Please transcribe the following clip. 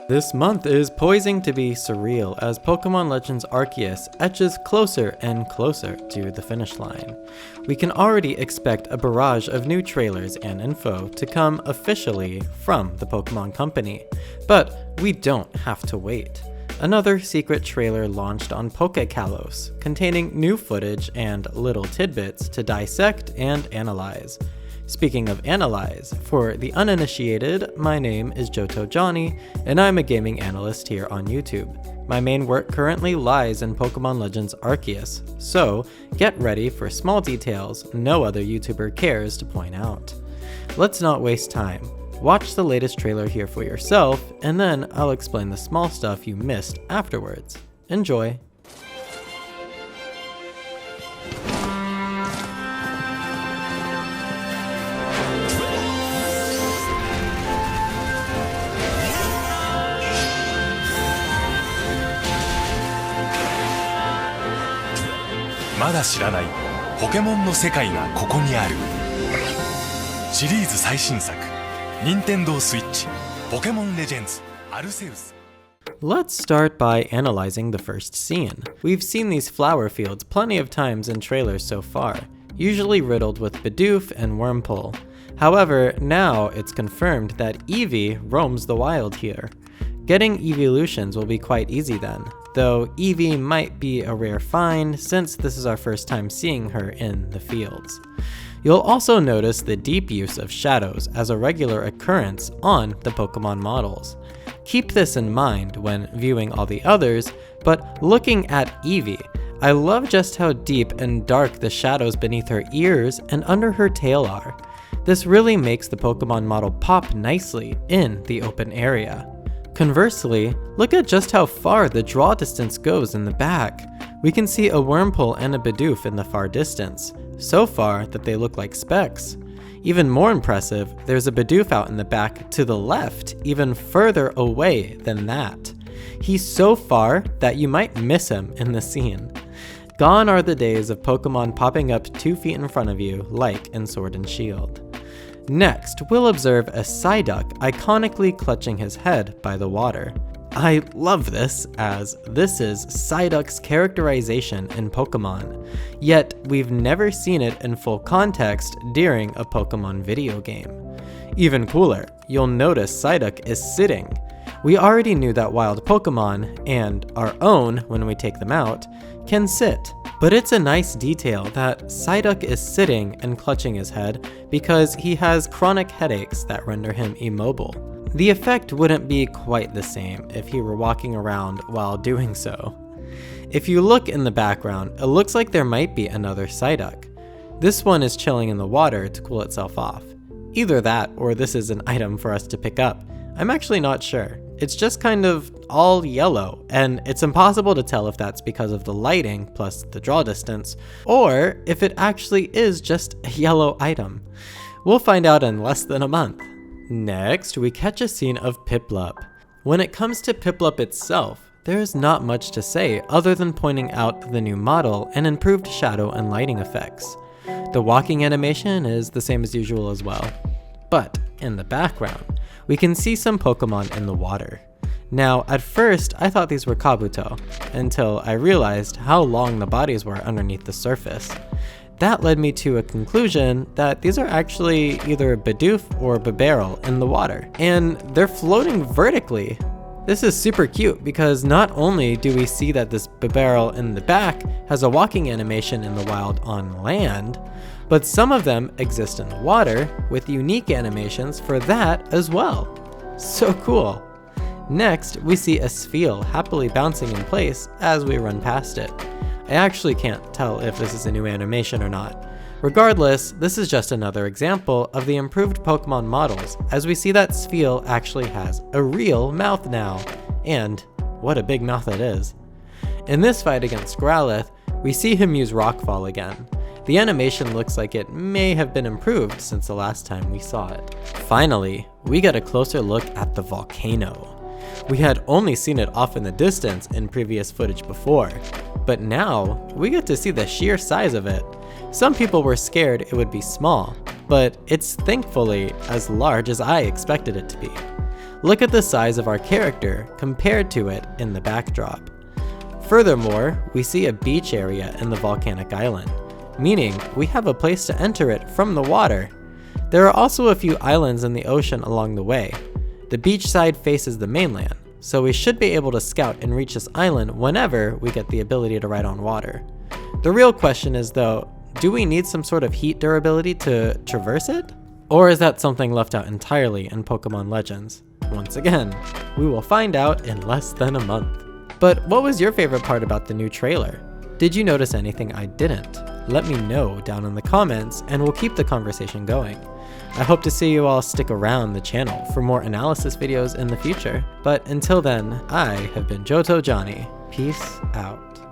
This month is poising to be surreal as Pokemon Legends Arceus etches closer and closer to the finish line. We can already expect a barrage of new trailers and info to come officially from the Pokemon Company, but we don't have to wait. Another secret trailer launched on pokekalos, containing new footage and little tidbits to dissect and analyze. Speaking of analyze, for the uninitiated, my name is johtojonny, and I'm a gaming analyst here on YouTube. My main work currently lies in Pokemon Legends Arceus, so get ready for small details no other YouTuber cares to point out. Let's not waste time. Watch the latest trailer here for yourself, and then I'll explain the small stuff you missed afterwards. Enjoy!「まだ知らないポケモンの世界がここにある」シリーズ最新作任天堂スイッチポケモンレジェンズアルセウス。 Let's start by analyzing the first scene. We've seen these flower fields plenty of times in trailers so far, usually riddled with Bidoof and Wurmple. However, now it's confirmed that Eevee roams the wild here. Getting evolutions will be quite easy then, though Eevee might be a rare find since this is our first time seeing her in the fields. You'll also notice the deep use of shadows as a regular occurrence on the Pokemon models. Keep this in mind when viewing all the others, but looking at Eevee, I love just how deep and dark the shadows beneath her ears and under her tail are. This really makes the Pokemon model pop nicely in the open area. Conversely, look at just how far the draw distance goes in the back. We can see a Wurmple and a Bidoof in the far distance, so far that they look like specks. Even more impressive, there's a Bidoof out in the back to the left, even further away than that. He's so far that you might miss him in the scene. Gone are the days of Pokemon popping up 2 feet in front of you, like in Sword and Shield. Next, we'll observe a Psyduck iconically clutching his head by the water. I love this, as this is Psyduck's characterization in Pokemon, yet we've never seen it in full context during a Pokemon video game. Even cooler, you'll notice Psyduck is sitting. We already knew that wild Pokemon, and our own when we take them out, can sit. But it's a nice detail that Psyduck is sitting and clutching his head because he has chronic headaches that render him immobile. The effect wouldn't be quite the same if he were walking around while doing so. If you look in the background, it looks like there might be another Psyduck. This one is chilling in the water to cool itself off. Either that or this is an item for us to pick up. I'm actually not sure. It's just kind of all yellow, and it's impossible to tell if that's because of the lighting plus the draw distance, or if it actually is just a yellow item. We'll find out in less than a month. Next, we catch a scene of Piplup. When it comes to Piplup itself, there's not much to say other than pointing out the new model and improved shadow and lighting effects. The walking animation is the same as usual as well. But in the background, we can see some Pokemon in the water. Now, at first, I thought these were Kabuto, until I realized how long the bodies were underneath the surface. That led me to a conclusion that these are actually either Bidoof or Bibarel in the water, and they're floating vertically. This is super cute because not only do we see that this Bibarel in the back has a walking animation in the wild on land, but some of them exist in the water with unique animations for that as well. So cool. Next, we see a Spiel happily bouncing in place as we run past it. I actually can't tell if this is a new animation or not. Regardless, this is just another example of the improved Pokemon models, as we see that Spiel actually has a real mouth now. And what a big mouth it is. In this fight against Growlithe, we see him use Rockfall again. The animation looks like it may have been improved since the last time we saw it. Finally, we get a closer look at the Volcano. We had only seen it off in the distance in previous footage before, but now we get to see the sheer size of it. Some people were scared it would be small, but it's thankfully as large as I expected it to be. Look at the size of our character compared to it in the backdrop. Furthermore, we see a beach area in the volcanic island, meaning we have a place to enter it from the water. There are also a few islands in the ocean along the way. The beach side faces the mainland, so we should be able to scout and reach this island whenever we get the ability to ride on water. The real question is though, do we need some sort of heat durability to traverse it? Or is that something left out entirely in Pokemon Legends? Once again, we will find out in less than a month. But what was your favorite part about the new trailer? Did you notice anything I didn't? Let me know down in the comments and we'll keep the conversation going. I hope to see you all stick around the channel for more analysis videos in the future. But until then, I have been johtojonny. Peace out.